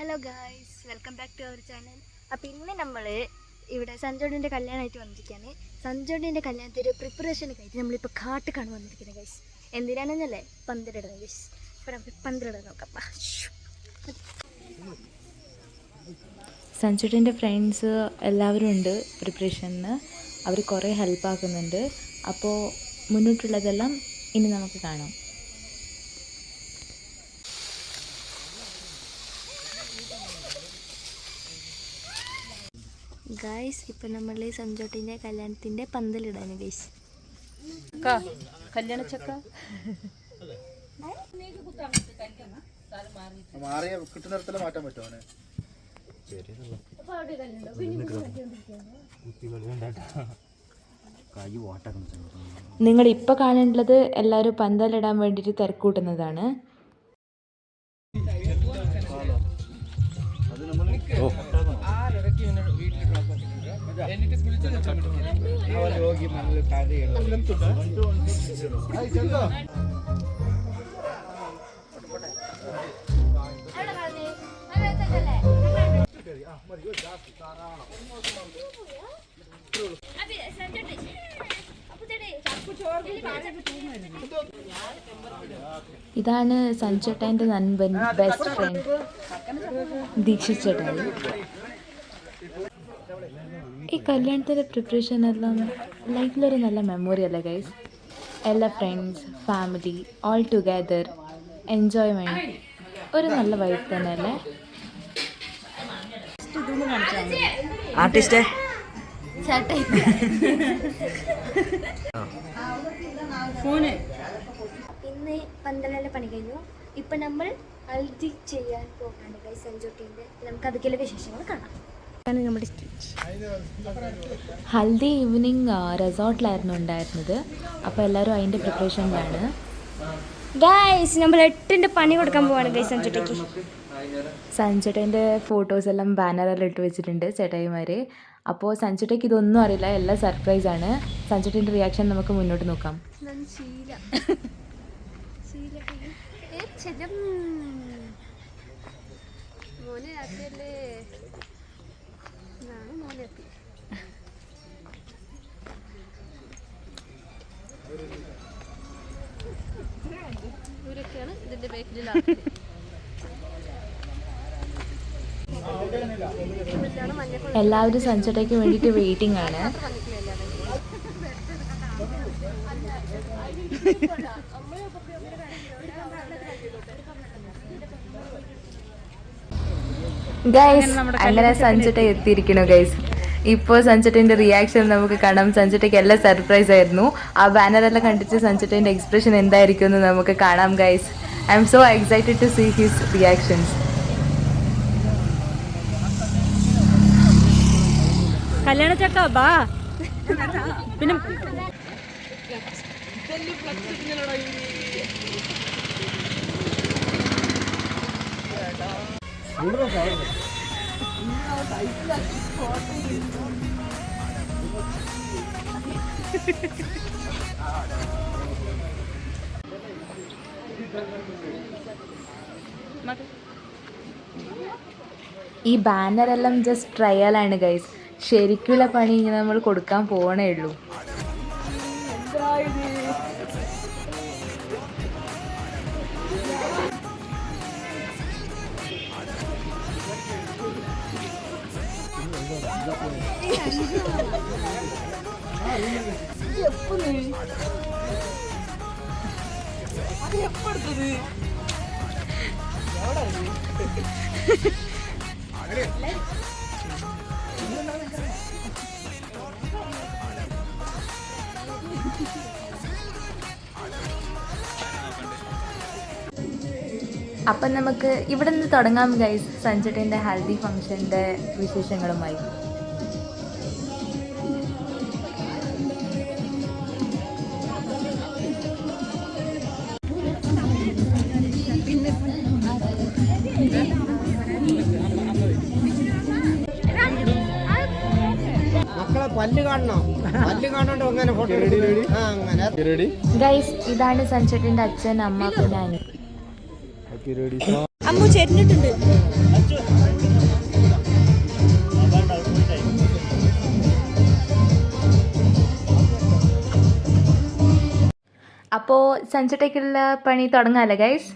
Hello guys, welcome back to our channel. അപ്പോൾ ഇന്ന് നമ്മൾ ഇവിടെ സഞ്ജോടിൻ്റെ കല്യാണമായിട്ട് വന്നിരിക്കുകയാണ്. സഞ്ജോടിൻ്റെ കല്യാണത്തിൻ്റെ പ്രിപ്പറേഷനൊക്കെ ആയിട്ട് നമ്മളിപ്പോൾ കാട്ടിക്കാണ് വന്നിരിക്കുന്നത് ഗൈസ്. എന്തിനാണെന്നല്ലേ പന്തലിടുന്നത് ഗൈസ്. അപ്പോൾ നമുക്ക് പന്തലിടാൻ നോക്കാം. സഞ്ജുട്ടിൻ്റെ ഫ്രണ്ട്സ് എല്ലാവരും ഉണ്ട് പ്രിപ്പറേഷന്. അവർ കുറേ ഹെൽപ്പാക്കുന്നുണ്ട്. അപ്പോൾ മുന്നോട്ടുള്ളതെല്ലാം ഇനി നമുക്ക് കാണാം. ഗൈസ്, ഇപ്പം നമ്മൾ സഞ്ജോട്ടിൻ്റെ കല്യാണത്തിൻ്റെ പന്തലിടാണ് ഗൈസ്. കല്യാണ ചക്ക മാറ്റാൻ പറ്റുമോ? നിങ്ങൾ ഇപ്പോൾ കാണേണ്ടത് എല്ലാവരും പന്തലിടാൻ വേണ്ടിയിട്ട് തിരക്കൂട്ടുന്നതാണ്. ഇതാണ് സഞ്ജുട്ടൻ്റെ നൻപൻ, ബെസ്റ്റ് ഫ്രണ്ട് ദീക്ഷിത് ചേട്ടായി. ഈ കല്യാണത്തിൻ്റെ പ്രിപ്പറേഷൻ എല്ലാം ലൈഫിലൊരു നല്ല മെമ്മറി അല്ലേ ഗൈസ്. എല്ലാ friends, family, all together enjoyment, ഒരു നല്ല വൈബ് തന്നെ അല്ലേ. ആർട്ടിസ്റ്റ് ഇന്ന് പന്തലെല്ലാം പണി കഴിഞ്ഞു. ഇപ്പം നമ്മൾ ഹൽദി ചെയ്യാൻ പോകാണ് ഗൈസ് സഞ്ജോട്ടിൻ്റെ. നമുക്ക് അതൊക്കെയുള്ള വിശേഷങ്ങൾ കാണാം. നമ്മുടെ സ്റ്റേജ് ഹൽദി ഈവനിങ് റിസോർട്ടിലായിരുന്നു ഉണ്ടായിരുന്നത്. അപ്പോൾ എല്ലാവരും അതിൻ്റെ പ്രിപ്പറേഷനിലാണ്. ഗൈസ്, നമ്മൾ 8ൻ്റെ പണി കൊടുക്കാൻ പോവാണ് ഗൈസ് സഞ്ജോട്ടിക്ക്. സഞ്ജുട്ടൻ്റെ ഫോട്ടോസ് എല്ലാം ബാനറെല്ലാം ഇട്ട് വെച്ചിട്ടുണ്ട് ചേട്ടായിമാർ. അപ്പോൾ സഞ്ജുട്ടയ്ക്ക് ഇതൊന്നും അറിയില്ല, എല്ലാം സർപ്രൈസാണ്. സഞ്ജുട്ടൻ്റെ റിയാക്ഷൻ നമുക്ക് മുന്നോട്ട് നോക്കാം. ഇവരൊക്കെയാണ് ഇതിൻ്റെ ബാക്കിൽ. എല്ലാവരും സഞ്ജുട്ടയ്ക്ക് വേണ്ടിയിട്ട് വെയിറ്റിംഗ് ആണ്. ഗൈസ്, അങ്ങനെ സഞ്ജുട്ട എത്തിയിരിക്കുന്നു ഗൈസ്. ഇപ്പോൾ സഞ്ജുട്ടൻ്റെ റിയാക്ഷൻ നമുക്ക് കാണാം. സഞ്ജുട്ടയ്ക്ക് എല്ലാം സർപ്രൈസ് ആയിരുന്നു. ആ ബാനറെല്ലാം കണ്ടിട്ട് സഞ്ജുട്ടൻ്റെ എക്സ്പ്രഷൻ എന്തായിരിക്കും എന്ന് നമുക്ക് കാണാം guys. I am so excited to see his reactions. കല്യാണ ചക്ക ബാ. പിന്നെ ഈ ബാനറെല്ലാം ജസ്റ്റ് ട്രയലാണ് ഗൈസ്. ശരിക്കുള്ള പണി ഇങ്ങനെ നമ്മൾ കൊടുക്കാൻ പോകണേ ഉള്ളൂ. അപ്പം നമുക്ക് ഇവിടെ നിന്ന് തുടങ്ങാം ഗൈസ് സഞ്ജുട്ടൻ്റെ ഹൽദി ഫംഗ്ഷൻ്റെ വിശേഷങ്ങളുമായി. പല്ല് കാണണം, പല്ല് കാണണ്ടോ അങ്ങനെ ഫോട്ടോ അങ്ങനെ. ഗൈസ്, ഇതാണ് സഞ്ജുട്ടൻ്റെ അച്ഛൻ, അമ്മ, പിന്നെ അമ്മു ചേട്ടനിട്ടുണ്ട്. സൺസെറ്റേക്കുള്ള പണി തുടങ്ങാമല്ലേ ഗൈസ്?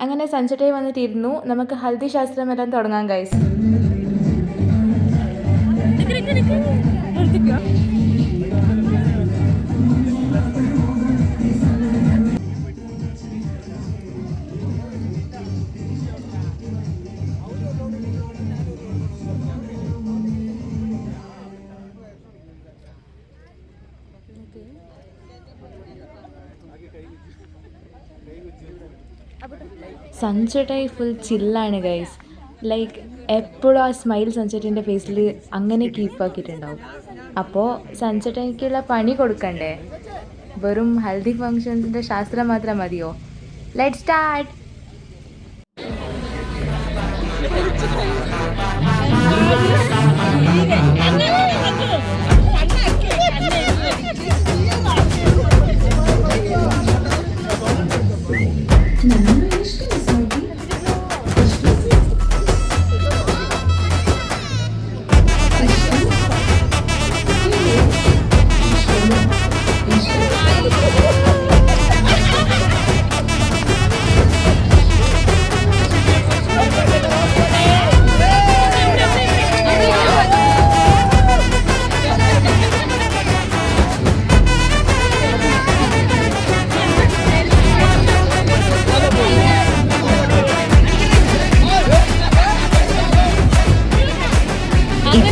അങ്ങനെ സൺസെറ്റേ വന്നിട്ടിരുന്നു. നമുക്ക് ഹൽദി ശാസ്ത്രമെല്ലാം തുടങ്ങാം ഗൈസ്. സൺസെറ്റ് ഫുൾ ചില്ലാണ് ഗൈസ്. ലൈക്ക് എപ്പോഴും ആ സ്മൈൽ സൺസെറ്റിൻ്റെ ഫേസിൽ അങ്ങനെ കീപ്പാക്കിയിട്ടുണ്ടാവും. അപ്പോൾ സൺസെറ്റിലേക്കുള്ള പണി കൊടുക്കണ്ടേ? വെറും ഹൽദി ഫങ്ഷൻസിൻ്റെ ശാസ്ത്രം മാത്രം മതിയോ? Let start.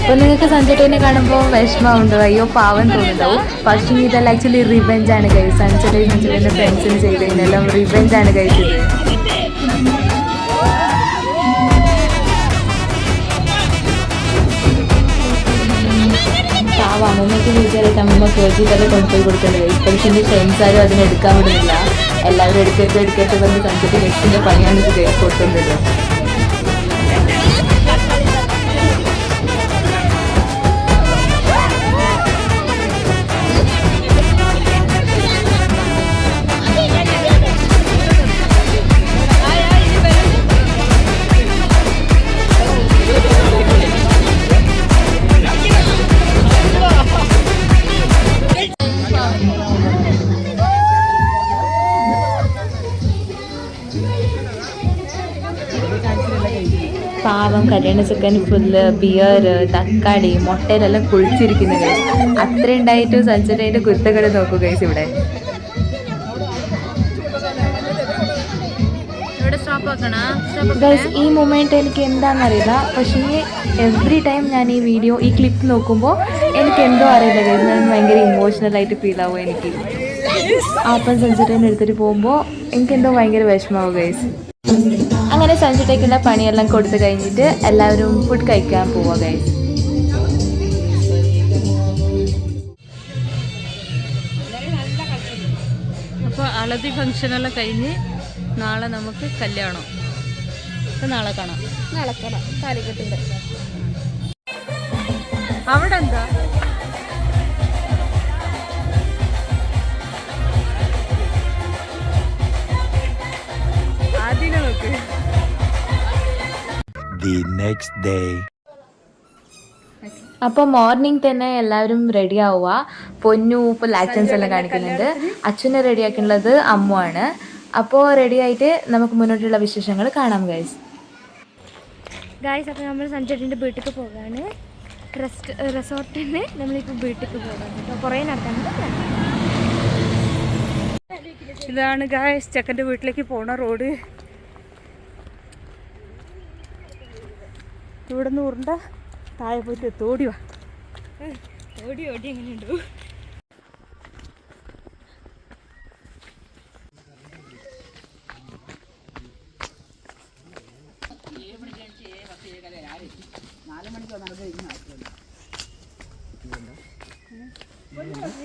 ഇപ്പം നിങ്ങൾക്ക് സൺസെറ്റിനെ കാണുമ്പോൾ വിഷമമുണ്ടോ? അയ്യോ പാവം തോന്നുന്നുണ്ടാവും. പക്ഷേ ഇതെല്ലാം ആക്ച്വലി റിവെഞ്ചാണ് ഗൈസ്. സൺസെറ്റിൻ്റെ ഫ്രണ്ട്സിന് ചെയ്തതിനെല്ലാം റിവെഞ്ചാണ് ഗൈസ് ഇത്. പാവം അമ്മമ്മയ്ക്ക് വീട്ടുകാരായിട്ട് അമ്മമ്മ കേട്ടിട്ടൊക്കെ കൊണ്ടുപോയി കൊടുക്കേണ്ട ഗൈസ്. പക്ഷേ എൻ്റെ ഫ്രണ്ട്സാരും അതിനെടുക്കാൻ വിടുന്നില്ല. എല്ലാവരും എടുക്കട്ട് വന്ന് സൺസെറ്റ് നെക്സ്റ്റിൻ്റെ പണിയാണ് ഇത് ഗൈസ് കൊടുക്കുന്നത്. പാവം കല്യാണ ചെക്കൻ ഫുള്ള് ബിയർ തക്കാളി മുട്ടയിലെല്ലാം കുളിച്ചിരിക്കുന്ന ഗൈസ്. അത്ര ഉണ്ടായിട്ടും സൺസെറ്റിൻ്റെ കുരുത്തക്കട നോക്കൂ ഗൈസ് ഇവിടെ. ഗൈസ് ഈ മൊമെന്റ് എനിക്ക് എന്താണെന്നറിയില്ല, പക്ഷേ എവറി ടൈം ഞാൻ ഈ വീഡിയോ ഈ ക്ലിപ്പ് നോക്കുമ്പോൾ എനിക്ക് എന്തോ അറിയില്ല ഗൈസ്, ഞാൻ ഭയങ്കര ഇമോഷണലായിട്ട് ഫീൽ ആവും എനിക്ക്. അപ്പം സൺസെറ്റിനെ എടുത്തിട്ട് പോകുമ്പോൾ എനിക്കെന്തോ ഭയങ്കര വിഷമാവും ഗൈസ്. അങ്ങനെ സൺസെറ്റേക്കുള്ള പണിയെല്ലാം കൊടുത്തു കഴിഞ്ഞിട്ട് എല്ലാവരും ഫുഡ് കഴിക്കാൻ പോവുക ഗൈസ്. അപ്പോൾ ഹൽദി ഫംഗ്ഷനെല്ലാം കഴിഞ്ഞ് നാളെ നമുക്ക് കല്യാണം. നാളെ കാണാം. കാലിക്കട്ടുണ്ട്. അവിടെ എന്താ അതിനെ നോക്ക്. അപ്പോൾ മോർണിംഗ് തന്നെ എല്ലാവരും റെഡി ആവുക. പൊന്നു ഫുൾ ആക്ഷൻസ് എല്ലാം കാണിക്കുന്നുണ്ട്. അച്ഛനെ റെഡിയാക്കുള്ളത് അമ്മുവാണ്. അപ്പോൾ റെഡി ആയിട്ട് നമുക്ക് മുന്നോട്ടുള്ള വിശേഷങ്ങൾ കാണാം ഗൈസ്. അപ്പോൾ നമ്മൾ സൺസെറ്റിൻ്റെ വീട്ടിലേക്ക് പോകാണ്. റിസോർട്ടിൽ നിന്ന് നമ്മളിപ്പോൾ വീട്ടിലേക്ക് പോകാണ്. അപ്പോൾ കുറേ നടക്കാനുണ്ട്. ഇതാണ് ഗൈസ് ചെക്കൻ്റെ വീട്ടിലേക്ക് പോണ റോഡ്. ഇവിടെ നിന്ന് ഉരുണ്ട താഴെ പോയിട്ട് ഓടി വാ. ഓടി എങ്ങനെയുണ്ടോ?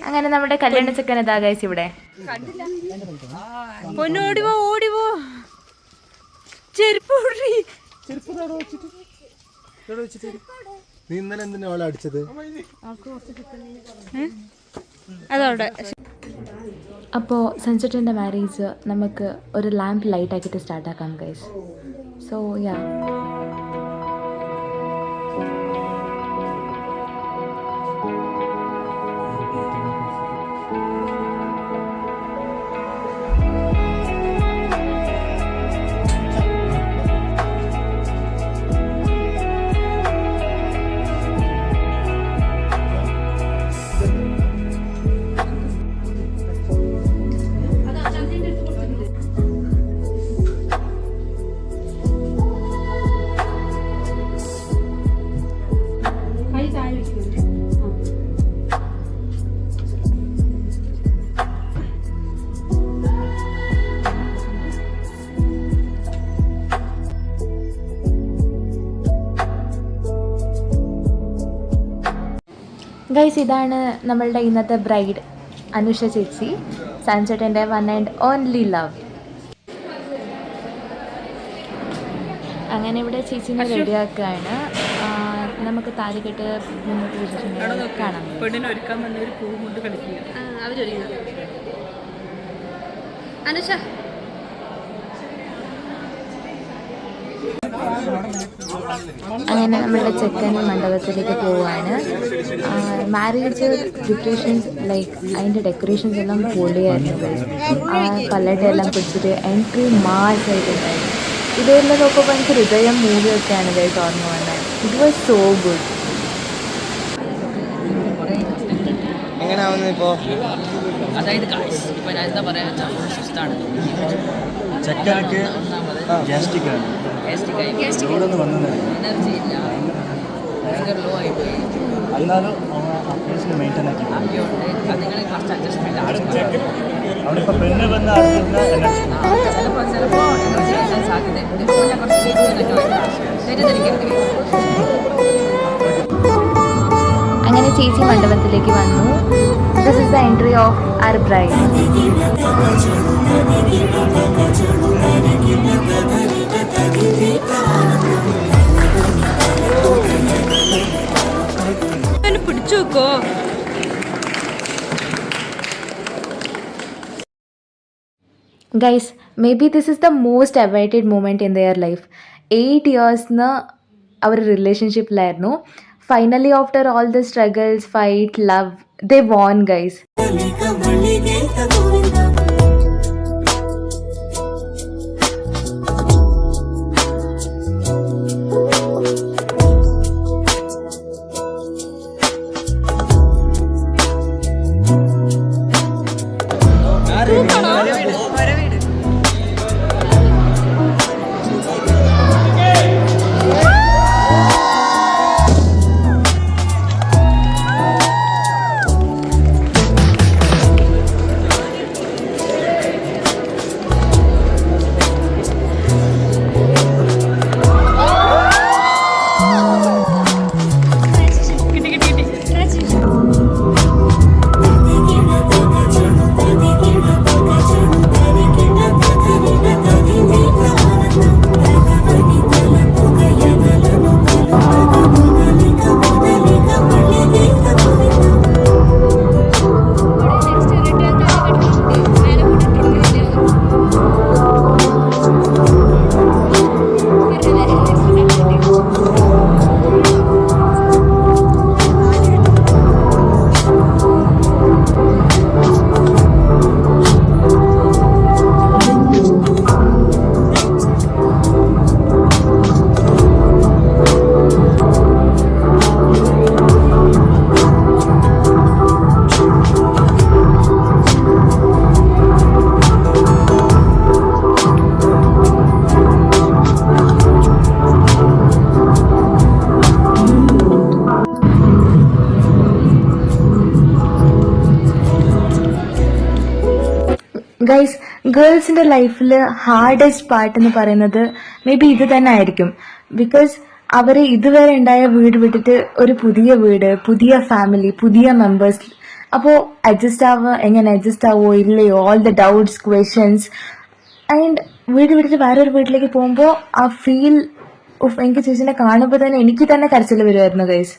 അങ്ങനെ നമ്മുടെ കല്യാണ ചെക്കൻ ഇതാ ഗൈസ് ഇവിടെ. പൊന്നോടിവോ ഓടിവോ. ചെരുപ്പ് നീ ഇന്നലെ എന്തിനാ അവളെ അടിച്ചത്? അതവിടെ. അപ്പോൾ സൺസെറ്റിൻ്റെ മാരേജ് നമുക്ക് ഒരു ലാമ്പ് ലൈറ്റ് ആക്കിയിട്ട് സ്റ്റാർട്ടാക്കാം ഗൈസ്. സോ യാ ഗൈസ്, ഇതാണ് നമ്മളുടെ ഇന്നത്തെ ബ്രൈഡ് അനുഷ ചേച്ചി, സഞ്ജുട്ടൻ്റെ വൺ ആൻഡ് ഓൺലി ലവ്. അങ്ങനെ ഇവിടെ ചേച്ചീനെ റെഡിയാക്കുകയാണ്. നമുക്ക് താലികെട്ട് മുന്നോട്ട് വിശേഷങ്ങൾ കാണാം. പെണ്ണിനെ ഒരുക്കാൻ വന്നൊരു പൂ കൊണ്ട് കളിക്കുക. അനുഷ അങ്ങനെ നമ്മളുടെ ചെക്കൻ മണ്ഡപത്തിലേക്ക് പോവുകയാണ്. മാരേജ് പ്രിപ്പറേഷൻസ് ലൈക്ക് അതിൻ്റെ ഡെക്കറേഷൻസ് എല്ലാം പൊളിയായിരുന്നു. ആ പല്ലട്ടെല്ലാം പിടിച്ചിട്ട് എൻട്രി മാസായിട്ടുണ്ടായിരുന്നു. ഇതെല്ലാം നോക്കുമ്പോൾ എനിക്ക് ഹൃദയം മൂവിയൊക്കെയാണ് ഗൈസ് ഓർമ്മ വന്നത്. It was so good. എങ്ങനെയാവുന്നു ഇപ്പോൾ? അതായത് ഇപ്പോൾ ഞാൻ എന്താ പറയുക, സുസ്താണ്. ചെക്കനൊക്കെ ഗ്യാസ്റ്റിക് ആണ്. ഇവിടെ നിന്ന് വന്നത് എനർജി ഇല്ല, ഭയങ്കര ലോ ആയിപ്പോയി. എന്നാലും ഫേസിന് മെയിൻറ്റെയിൻ ആക്കി ആക്കിയോണ്ട് അതുങ്ങളെ കുറച്ച് അഡ്ജസ്റ്റ്മെൻറ്റ് ആവശ്യമാണ്. അവളിപ്പോൾ പെണ്ണ് വന്ന് ചിലപ്പോൾ എനർജി ആക്കാൻ സാധ്യതയുണ്ട്. പിന്നെ കുറച്ച് ചേഞ്ചിനൊക്കെ വരാം. തെറ്റിദ്ധരിക്കരുത്. അങ്ങനെ ചേച്ചി മണ്ഡപത്തിലേക്ക് വന്നു. This is the entry of our bride. പിടിച്ചു വെക്കോ. Guys, may be this is the most awaited moment in their life. 8 years അവർ റിലേഷൻഷിപ്പിലായിരുന്നു. Finally after all the struggles, fight, love, they won guys. Guys, ഗേൾസിൻ്റെ ലൈഫിൽ hardest part എന്ന് പറയുന്നത് may be ഇത് തന്നെ ആയിരിക്കും. ബിക്കോസ് അവർ ഇതുവരെ ഉണ്ടായ വീട് വിട്ടിട്ട് ഒരു പുതിയ വീട്, പുതിയ ഫാമിലി, പുതിയ മെമ്പേഴ്സ്. അപ്പോൾ എങ്ങനെ അഡ്ജസ്റ്റ് ആവോ ഇല്ലയോ, all the doubts, questions. And വീട് വിട്ടിട്ട് വേറൊരു വീട്ടിലേക്ക് പോകുമ്പോൾ ആ ഫീൽ എനിക്ക് ചേച്ചിനെ കാണുമ്പോൾ തന്നെ എനിക്ക് തന്നെ കരച്ചിൽ വരുമായിരുന്നു ഗൈസ്.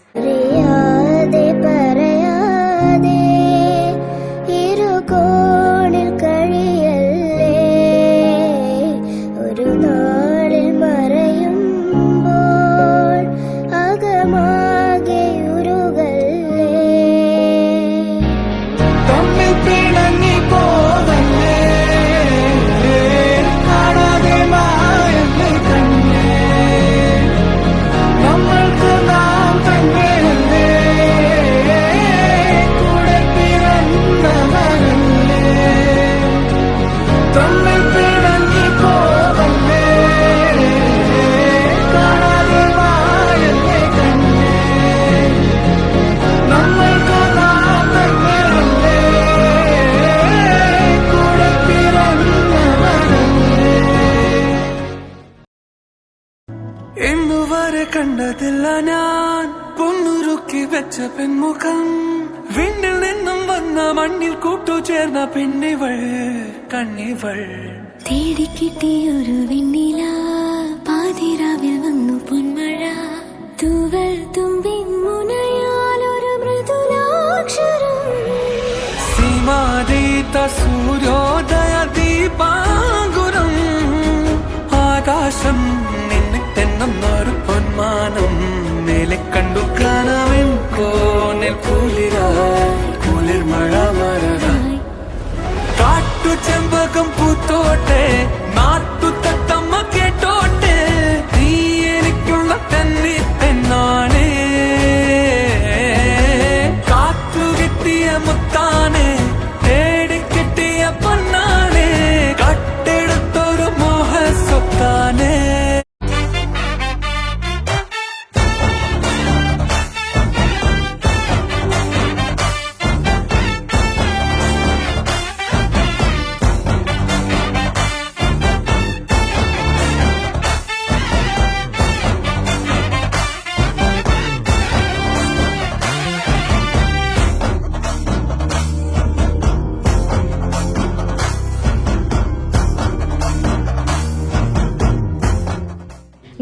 കണ്ടതില്ല ഞാൻ പൊന്നുരുക്കി വെച്ച പെൺമുഖം വിണ്ണിൽ നിന്നും വന്ന മണ്ണിൽ കൂട്ടുചേർന്ന പെണ്ണിവൾ കണ്ണിവൾ തേടിക്കിട്ടിയൊരു വെണ്ണില പാതിരാവിൽ വന്നു പൊന്മഴ തൂവൽ തുമ്പിൻ മുനയാലൊരു മൃദുലാക്ഷരം സീമാതീത സൂര്യോദയ ദീപാങ്കുരം ആകാശം നിന്നിട്ടെന്നൊരു പൊന്മാനം മേലെ കണ്ടു കാണാൻ കോണിൽ കുളിർ മഴ മരനായി കാട്ടു ചെമ്പകം പൂത്തോട്ടെ നാട്ടു തത്തമ്മ കേട്ടോട്ടെ നീ എനിക്കുള്ള തന്നെ പെണ്ണാണ് കാത്തു കിട്ടിയ മുത്താനെ തേടി കിട്ടിയ പൊന്നാനെ കട്ടെടുത്തൊരു മോഹ സ്വത്താനെ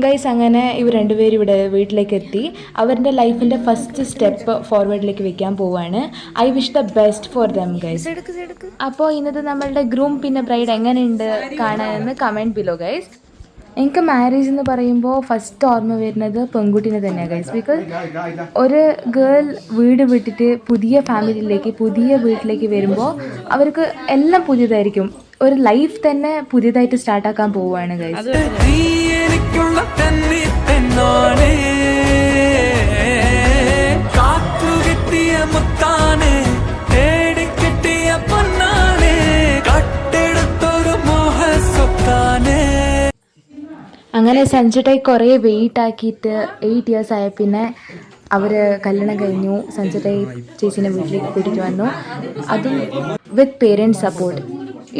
ഗൈസ് അങ്ങനെ ഇവർ രണ്ടുപേരും ഇവിടെ വീട്ടിലേക്ക് എത്തി അവരുടെ ലൈഫിൻ്റെ ഫസ്റ്റ് സ്റ്റെപ്പ് ഫോർവേഡിലേക്ക് വെക്കാൻ പോവുകയാണ്. I wish the best for dum guys. അപ്പോൾ ഇന്നത്തെ നമ്മളുടെ ഗ്രൂം പിന്നെ ബ്രൈഡ് എങ്ങനെയുണ്ട് കാണാനെന്ന് കമൻറ്റ് ബിലോ ഗൈസ്. എനിക്ക് മാരേജ് എന്ന് പറയുമ്പോൾ ഫസ്റ്റ് ഓർമ്മ വരുന്നത് പെൺകുട്ടീനെ തന്നെയാണ് ഗൈസ്. ബിക്കോസ് ഒരു ഗേൾ വീട് വിട്ടിട്ട് പുതിയ ഫാമിലിയിലേക്ക് പുതിയ വീട്ടിലേക്ക് വരുമ്പോൾ അവർക്ക് എല്ലാം പുതിയതായിരിക്കും. ഒരു ലൈഫ് തന്നെ പുതിയതായിട്ട് സ്റ്റാർട്ടാക്കാൻ പോവുകയാണ് ഗൈസ്. അങ്ങനെ സഞ്ജുട്ടായി കുറേ വെയിറ്റ് ആക്കിയിട്ട് 8 years ആയ പിന്നെ അവർ കല്യാണം കഴിഞ്ഞു. സഞ്ജുട്ടായി ചേച്ചീനെ വീട്ടിലേക്ക് കൂട്ടിയിട്ട് വന്നു, അതും with parents support.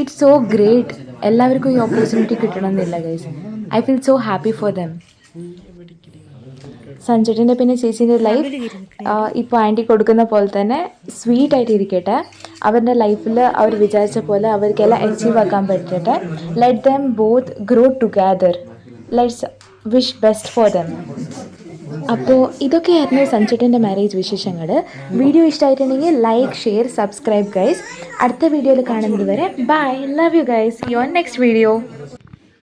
It's so great. എല്ലാവർക്കും ഈ ഓപ്പർച്യൂണിറ്റി കിട്ടണമെന്നില്ല guys. I feel so happy for them. സഞ്ജുട്ടിൻ്റെ പിന്നെ ചേച്ചീൻ്റെ ലൈഫ് ഇപ്പോൾ ആൻറ്റി കൊടുക്കുന്ന പോലെ തന്നെ സ്വീറ്റ് ആയിട്ട് ഇരിക്കട്ടെ. അവരുടെ ലൈഫിൽ അവർ വിചാരിച്ച പോലെ അവർക്കെല്ലാം അച്ചീവ് ആക്കാൻ പറ്റട്ടെ. Let them both grow together. Let's wish best for them. അപ്പോൾ ഇതൊക്കെയായിരുന്നു സഞ്ജുട്ടൻ്റെ മാരേജ് വിശേഷങ്ങൾ. വീഡിയോ ഇഷ്ടമായിട്ടുണ്ടെങ്കിൽ ലൈക്ക്, ഷെയർ, സബ്സ്ക്രൈബ് ഗൈസ്. അടുത്ത വീഡിയോയിൽ കാണുന്നത് വരെ bye. Love you guys. Your next video.